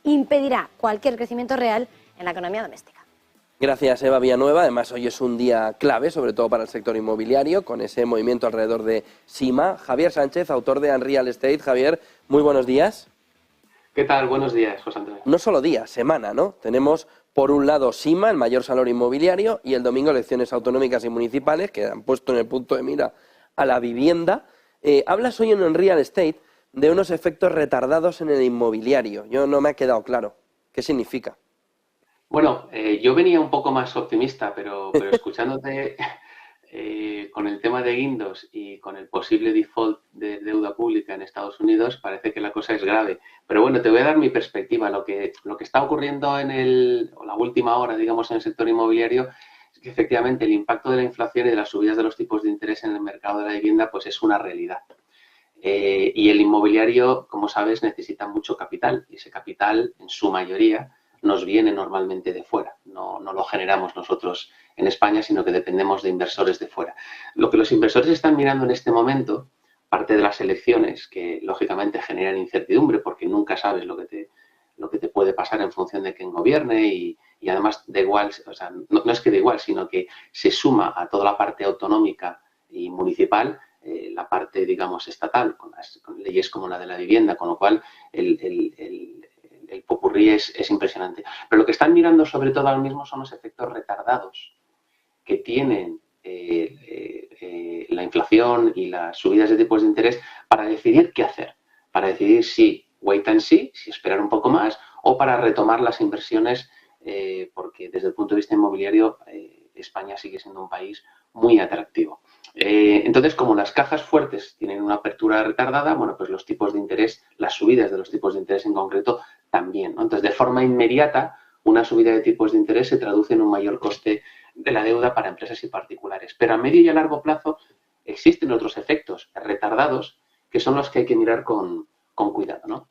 impedirá cualquier crecimiento real en la economía doméstica. Gracias, Eva Villanueva. Además, hoy es un día clave, sobre todo para el sector inmobiliario, con ese movimiento alrededor de SIMA. Javier Sánchez, autor de Unreal Estate. Javier, muy buenos días. ¿Qué tal? Buenos días, José Antonio. No solo día, semana, ¿no? Tenemos, por un lado, SIMA, el mayor salón inmobiliario, y el domingo elecciones autonómicas y municipales, que han puesto en el punto de mira a la vivienda. Hablas hoy en Unreal Estate de unos efectos retardados en el inmobiliario. Yo no me ha quedado claro. ¿Qué significa? Bueno, yo venía un poco más optimista, pero escuchándote con el tema de guindos y con el posible default de deuda pública en Estados Unidos, parece que la cosa es grave. Pero bueno, te voy a dar mi perspectiva. Lo que está ocurriendo o la última hora, digamos, en el sector inmobiliario, es que efectivamente el impacto de la inflación y de las subidas de los tipos de interés en el mercado de la vivienda, pues es una realidad. Y el inmobiliario, como sabes, necesita mucho capital, y ese capital, en su mayoría, nos viene normalmente de fuera. No lo generamos nosotros en España, sino que dependemos de inversores de fuera. Lo que los inversores están mirando en este momento, parte de las elecciones, que lógicamente generan incertidumbre, porque nunca sabes lo que te puede pasar en función de quién gobierne, y además da igual, o sea, no es que da igual, sino que se suma a toda la parte autonómica y municipal, la parte, digamos, estatal, con leyes como la de la vivienda, con lo cual el popurrí es impresionante. Pero lo que están mirando sobre todo ahora mismo son los efectos retardados que tienen la inflación y las subidas de tipos de interés para decidir qué hacer. Para decidir si wait and see, si esperar un poco más, o para retomar las inversiones, porque desde el punto de vista inmobiliario España sigue siendo un país muy atractivo. Entonces, como las cajas fuertes tienen una apertura retardada, bueno, pues los tipos de interés, las subidas de los tipos de interés en concreto, también, ¿no? Entonces, de forma inmediata, una subida de tipos de interés se traduce en un mayor coste de la deuda para empresas y particulares. Pero a medio y a largo plazo existen otros efectos retardados que son los que hay que mirar con cuidado, ¿no?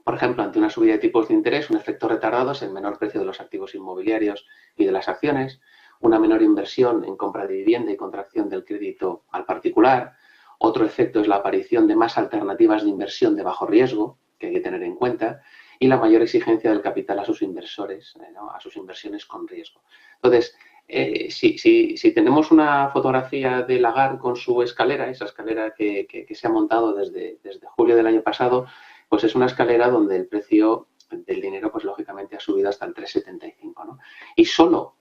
Por ejemplo, ante una subida de tipos de interés, un efecto retardado es el menor precio de los activos inmobiliarios y de las acciones, una menor inversión en compra de vivienda y contracción del crédito al particular. Otro efecto es la aparición de más alternativas de inversión de bajo riesgo, que hay que tener en cuenta, y la mayor exigencia del capital a sus inversores, ¿no? A sus inversiones con riesgo. Entonces, si tenemos una fotografía de Lagarde con su escalera, esa escalera que se ha montado desde julio del año pasado, pues es una escalera donde el precio del dinero, pues lógicamente ha subido hasta el 3,75, ¿no? Y solo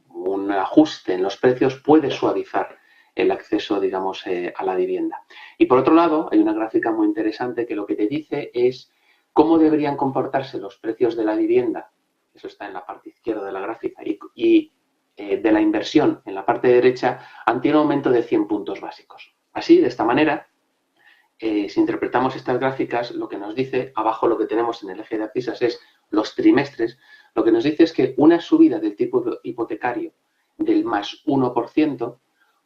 un ajuste en los precios puede suavizar el acceso, digamos, a la vivienda. Y por otro lado, hay una gráfica muy interesante que lo que te dice es cómo deberían comportarse los precios de la vivienda, eso está en la parte izquierda de la gráfica, y de la inversión en la parte derecha ante un aumento de 100 puntos básicos. Así, de esta manera, si interpretamos estas gráficas, lo que nos dice, abajo lo que tenemos en el eje de abscisas es los trimestres, lo que nos dice es que una subida del tipo hipotecario del más 1%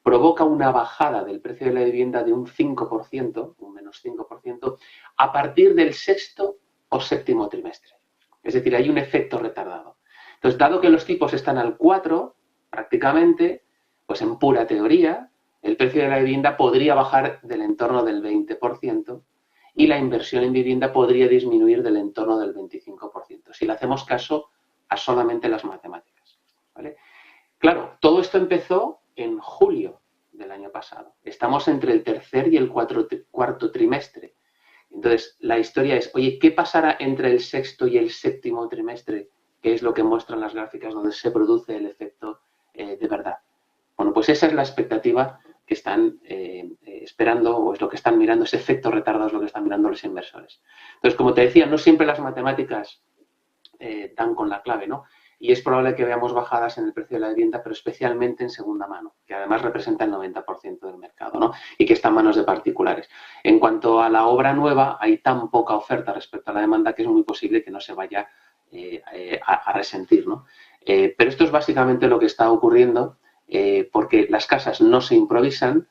provoca una bajada del precio de la vivienda de un 5%, un menos 5%, a partir del sexto o séptimo trimestre. Es decir, hay un efecto retardado. Entonces, dado que los tipos están al 4, prácticamente, pues en pura teoría, el precio de la vivienda podría bajar del entorno del 20% y la inversión en vivienda podría disminuir del entorno del 25%, si le hacemos caso a solamente las matemáticas, ¿vale? Claro, todo esto empezó en julio del año pasado. Estamos entre el tercer y el cuarto trimestre. Entonces, la historia es, oye, ¿qué pasará entre el sexto y el séptimo trimestre? Que es lo que muestran las gráficas donde se produce el efecto de verdad. Bueno, pues esa es la expectativa que están esperando, o es lo que están mirando, ese efecto retardado es lo que están mirando los inversores. Entonces, como te decía, no siempre las matemáticas dan con la clave, ¿no? Y es probable que veamos bajadas en el precio de la vivienda, pero especialmente en segunda mano, que además representa el 90% del mercado, ¿no? Y que está en manos de particulares. En cuanto a la obra nueva, hay tan poca oferta respecto a la demanda que es muy posible que no se vaya a resentir, ¿no? Pero esto es básicamente lo que está ocurriendo, porque las casas no se improvisan,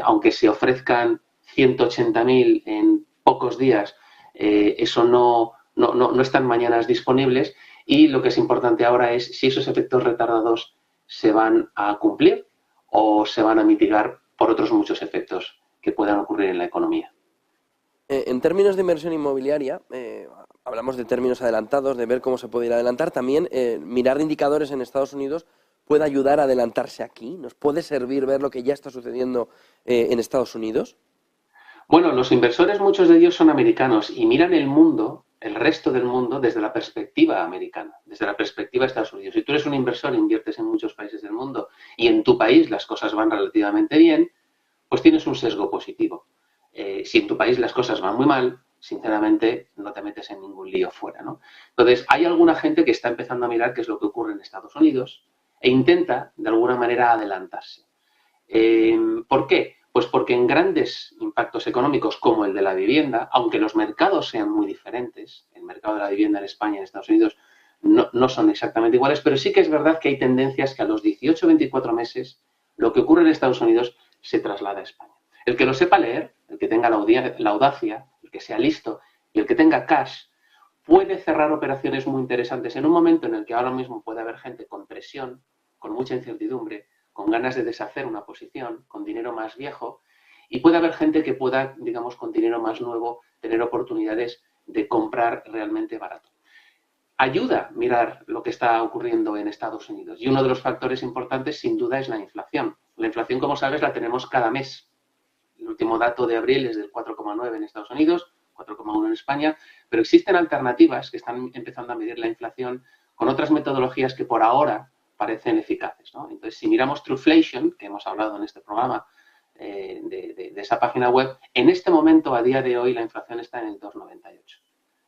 aunque se ofrezcan 180.000 en pocos días, eso no están mañanas disponibles, y lo que es importante ahora es si esos efectos retardados se van a cumplir o se van a mitigar por otros muchos efectos que puedan ocurrir en la economía. En términos de inversión inmobiliaria, hablamos de términos adelantados, de ver cómo se puede ir a adelantar. También mirar indicadores en Estados Unidos puede ayudar a adelantarse aquí. ¿Nos puede servir ver lo que ya está sucediendo en Estados Unidos? Bueno, los inversores, muchos de ellos son americanos y miran el mundo, el resto del mundo, desde la perspectiva americana, desde la perspectiva de Estados Unidos. Si tú eres un inversor e inviertes en muchos países del mundo y en tu país las cosas van relativamente bien, pues tienes un sesgo positivo. Si en tu país las cosas van muy mal, sinceramente no te metes en ningún lío fuera, ¿no? Entonces, hay alguna gente que está empezando a mirar qué es lo que ocurre en Estados Unidos e intenta, de alguna manera, adelantarse. ¿Por qué? Pues porque en grandes impactos económicos como el de la vivienda, aunque los mercados sean muy diferentes, el mercado de la vivienda en España y en Estados Unidos no son exactamente iguales, pero sí que es verdad que hay tendencias que a los 18 o 24 meses lo que ocurre en Estados Unidos se traslada a España. El que lo sepa leer, el que tenga la audacia, el que sea listo y el que tenga cash, puede cerrar operaciones muy interesantes en un momento en el que ahora mismo puede haber gente con presión, con mucha incertidumbre, con ganas de deshacer una posición, con dinero más viejo, y puede haber gente que pueda, digamos, con dinero más nuevo, tener oportunidades de comprar realmente barato. Ayuda mirar lo que está ocurriendo en Estados Unidos. Y uno de los factores importantes, sin duda, es la inflación. La inflación, como sabes, la tenemos cada mes. El último dato de abril es del 4,9 en Estados Unidos, 4,1 en España, pero existen alternativas que están empezando a medir la inflación con otras metodologías que por ahora parecen eficaces, ¿no? Entonces, si miramos Truflation, que hemos hablado en este programa de esa página web, en este momento, a día de hoy, la inflación está en el 2,98.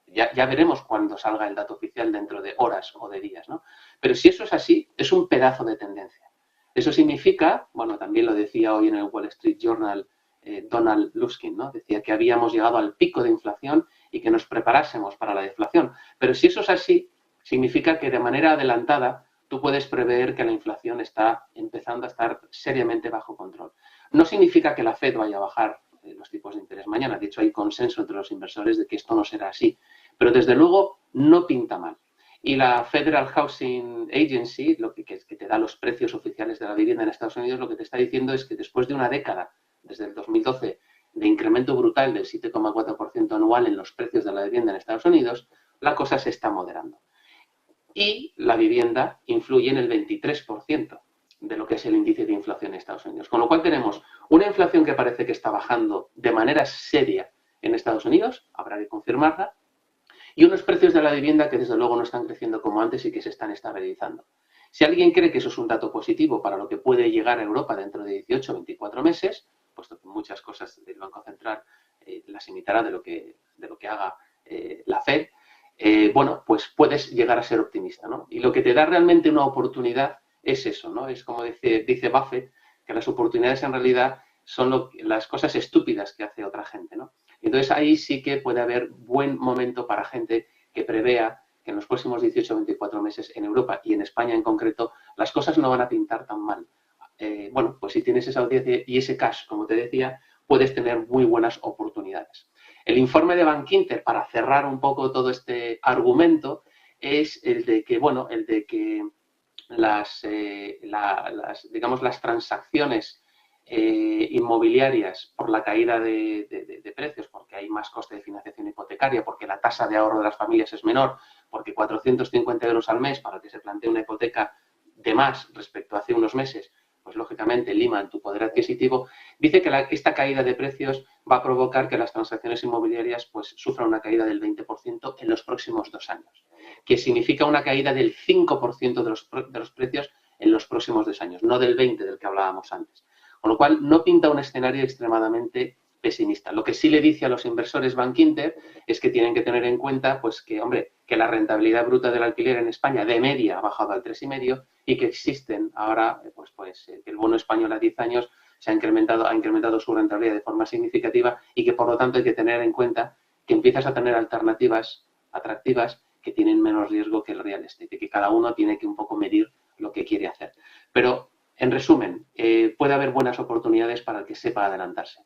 Ya veremos cuando salga el dato oficial dentro de horas o de días, ¿no? Pero si eso es así, es un pedazo de tendencia. Eso significa, bueno, también lo decía hoy en el Wall Street Journal Donald Luskin, ¿no? Decía que habíamos llegado al pico de inflación y que nos preparásemos para la deflación. Pero si eso es así, significa que de manera adelantada tú puedes prever que la inflación está empezando a estar seriamente bajo control. No significa que la Fed vaya a bajar los tipos de interés mañana. De hecho, hay consenso entre los inversores de que esto no será así. Pero desde luego no pinta mal. Y la Federal Housing Agency, lo que te da los precios oficiales de la vivienda en Estados Unidos, lo que te está diciendo es que después de una década, desde el 2012, de incremento brutal del 7,4% anual en los precios de la vivienda en Estados Unidos, la cosa se está moderando. Y la vivienda influye en el 23% de lo que es el índice de inflación en Estados Unidos. Con lo cual tenemos una inflación que parece que está bajando de manera seria en Estados Unidos, habrá que confirmarla, y unos precios de la vivienda que desde luego no están creciendo como antes y que se están estabilizando. Si alguien cree que eso es un dato positivo para lo que puede llegar a Europa dentro de 18 o 24 meses, puesto que muchas cosas del Banco Central las imitará de lo que haga la Fed, bueno, pues puedes llegar a ser optimista, ¿no? Y lo que te da realmente una oportunidad es eso, ¿no? Es como dice Buffett, que las oportunidades en realidad son las cosas estúpidas que hace otra gente, ¿no? Entonces ahí sí que puede haber buen momento para gente que prevea que en los próximos 18 o 24 meses en Europa y en España en concreto las cosas no van a pintar tan mal. Bueno, pues si tienes esa audiencia y ese cash, como te decía, puedes tener muy buenas oportunidades. El informe de Bankinter, para cerrar un poco todo este argumento, es el de que, bueno, digamos, las transacciones inmobiliarias por la caída de precios, porque hay más coste de financiación hipotecaria, porque la tasa de ahorro de las familias es menor, porque 450 euros al mes para que se plantee una hipoteca de más respecto a hace unos meses, pues lógicamente liman tu poder adquisitivo, dice que esta caída de precios va a provocar que las transacciones inmobiliarias pues sufran una caída del 20% en los próximos 2 años, que significa una caída del 5% de los precios en los próximos 2 años, no del 20% del que hablábamos antes. Con lo cual, no pinta un escenario extremadamente pesimista. Lo que sí le dice a los inversores Bankinter es que tienen que tener en cuenta pues que, hombre, que la rentabilidad bruta del alquiler en España de media ha bajado al 3,5% y que existen ahora, que el bono español a 10 años ha incrementado su rentabilidad de forma significativa y que, por lo tanto, hay que tener en cuenta que empiezas a tener alternativas atractivas que tienen menos riesgo que el real estate y que cada uno tiene que un poco medir lo que quiere hacer. Pero, en resumen, puede haber buenas oportunidades para el que sepa adelantarse.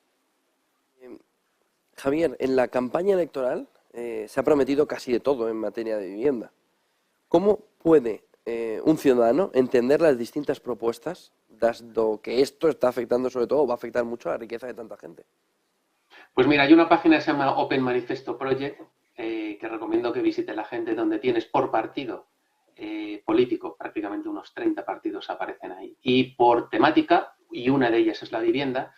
Javier, en la campaña electoral se ha prometido casi de todo en materia de vivienda. ¿Cómo puede un ciudadano entender las distintas propuestas, dado que esto está afectando sobre todo, va a afectar mucho a la riqueza de tanta gente? Pues mira, hay una página que se llama Open Manifesto Project, que recomiendo que visite la gente, donde tienes por partido político, prácticamente unos 30 partidos aparecen ahí, y por temática, y una de ellas es la vivienda,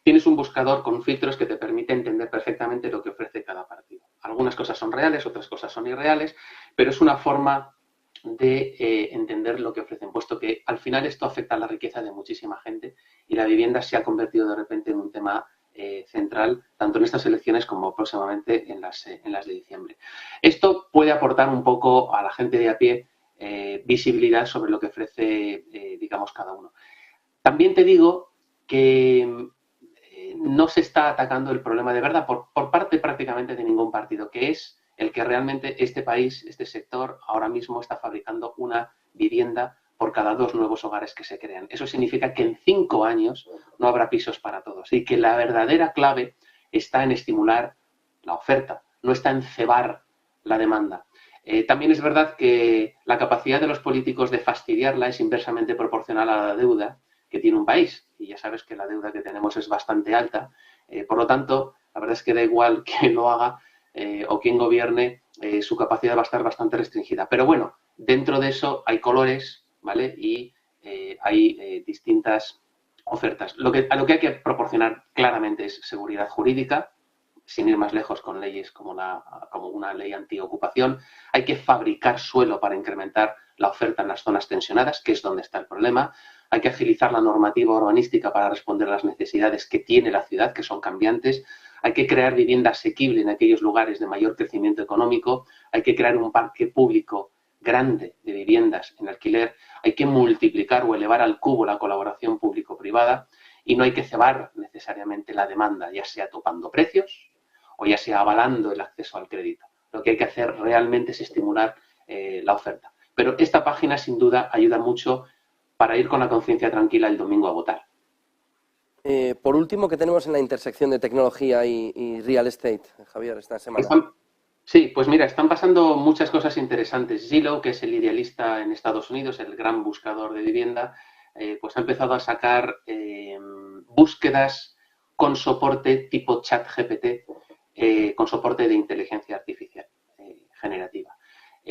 tienes un buscador con filtros que te permite entender perfectamente lo que ofrece cada partido. Algunas cosas son reales, otras cosas son irreales, pero es una forma de entender lo que ofrecen, puesto que al final esto afecta a la riqueza de muchísima gente y la vivienda se ha convertido de repente en un tema central, tanto en estas elecciones como próximamente en las de diciembre. Esto puede aportar un poco a la gente de a pie visibilidad sobre lo que ofrece, digamos, cada uno. También te digo que no se está atacando el problema de verdad por parte prácticamente de ningún partido, que es el que realmente este país, este sector, ahora mismo está fabricando una vivienda por cada 2 nuevos hogares que se crean. Eso significa que en 5 años no habrá pisos para todos y que la verdadera clave está en estimular la oferta, no está en cebar la demanda. También es verdad que la capacidad de los políticos de fastidiarla es inversamente proporcional a la deuda que tiene un país. Y ya sabes que la deuda que tenemos es bastante alta. Por lo tanto, la verdad es que da igual quién lo haga o quién gobierne, su capacidad va a estar bastante restringida. Pero bueno, dentro de eso hay colores, ¿vale? Y hay distintas ofertas. A lo que hay que proporcionar claramente es seguridad jurídica, sin ir más lejos con leyes como una ley antiocupación. Hay que fabricar suelo para incrementar la oferta en las zonas tensionadas, que es donde está el problema. Hay que agilizar la normativa urbanística para responder a las necesidades que tiene la ciudad, que son cambiantes. Hay que crear vivienda asequible en aquellos lugares de mayor crecimiento económico. Hay que crear un parque público grande de viviendas en alquiler. Hay que multiplicar o elevar al cubo la colaboración público-privada y no hay que cebar necesariamente la demanda, ya sea topando precios o ya sea avalando el acceso al crédito. Lo que hay que hacer realmente es estimular la oferta. Pero esta página, sin duda, ayuda mucho para ir con la conciencia tranquila el domingo a votar. Por último, ¿qué tenemos en la intersección de tecnología y real estate, Javier, esta semana? Sí, pues mira, están pasando muchas cosas interesantes. Zillow, que es el idealista en Estados Unidos, el gran buscador de vivienda, pues ha empezado a sacar búsquedas con soporte tipo ChatGPT, con soporte de inteligencia artificial generativa.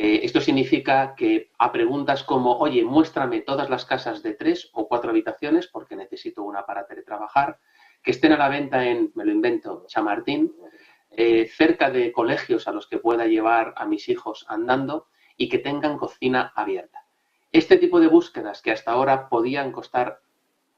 Esto significa que a preguntas como, oye, muéstrame todas las casas de 3 o 4 habitaciones porque necesito una para teletrabajar, que estén a la venta en, me lo invento, Chamartín, cerca de colegios a los que pueda llevar a mis hijos andando y que tengan cocina abierta. Este tipo de búsquedas que hasta ahora podían costar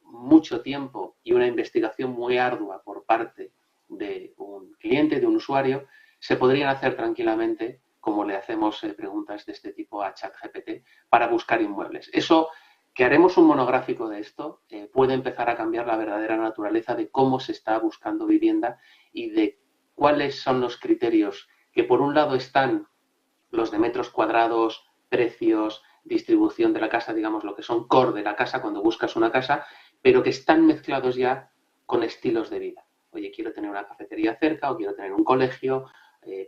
mucho tiempo y una investigación muy ardua por parte de un cliente, de un usuario, se podrían hacer tranquilamente como le hacemos preguntas de este tipo a ChatGPT para buscar inmuebles. Eso, que haremos un monográfico de esto, puede empezar a cambiar la verdadera naturaleza de cómo se está buscando vivienda y de cuáles son los criterios que por un lado están los de metros cuadrados, precios, distribución de la casa, digamos lo que son core de la casa cuando buscas una casa, pero que están mezclados ya con estilos de vida. Oye, quiero tener una cafetería cerca o quiero tener un colegio,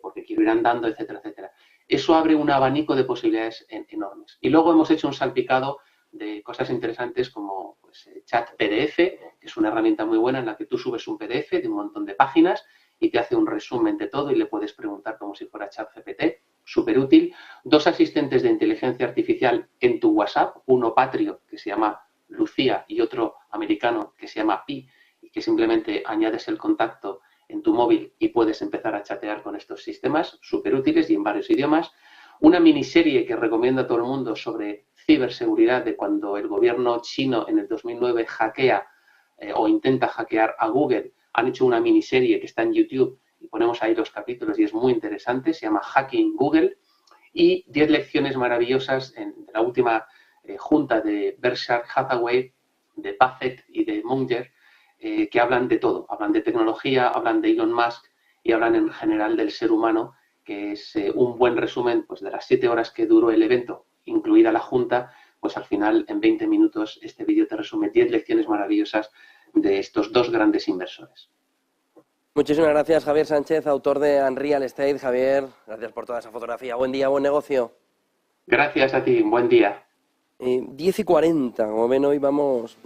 porque quiero ir andando, etcétera, etcétera. Eso abre un abanico de posibilidades enormes. Y luego hemos hecho un salpicado de cosas interesantes como pues, Chat PDF, que es una herramienta muy buena en la que tú subes un PDF de un montón de páginas y te hace un resumen de todo y le puedes preguntar como si fuera ChatGPT, súper útil. 2 asistentes de inteligencia artificial en tu WhatsApp, uno patrio que se llama Lucía y otro americano que se llama Pi, y que simplemente añades el contacto en tu móvil y puedes empezar a chatear con estos sistemas, súper útiles y en varios idiomas. Una miniserie que recomiendo a todo el mundo sobre ciberseguridad de cuando el gobierno chino en el 2009 hackea o intenta hackear a Google. Han hecho una miniserie que está en YouTube y ponemos ahí los capítulos y es muy interesante, se llama Hacking Google. Y 10 lecciones maravillosas en la última junta de Berkshire Hathaway, de Buffett y de Munger, que hablan de todo, hablan de tecnología, hablan de Elon Musk y hablan en general del ser humano, que es un buen resumen pues, de las 7 horas que duró el evento, incluida la junta, pues al final en 20 minutos este vídeo te resume 10 lecciones maravillosas de estos 2 grandes inversores. Muchísimas gracias, Javier Sánchez, autor de Unreal Estate. Javier, gracias por toda esa fotografía. Buen día, buen negocio. Gracias a ti, buen día. 10:40, como ven, hoy vamos...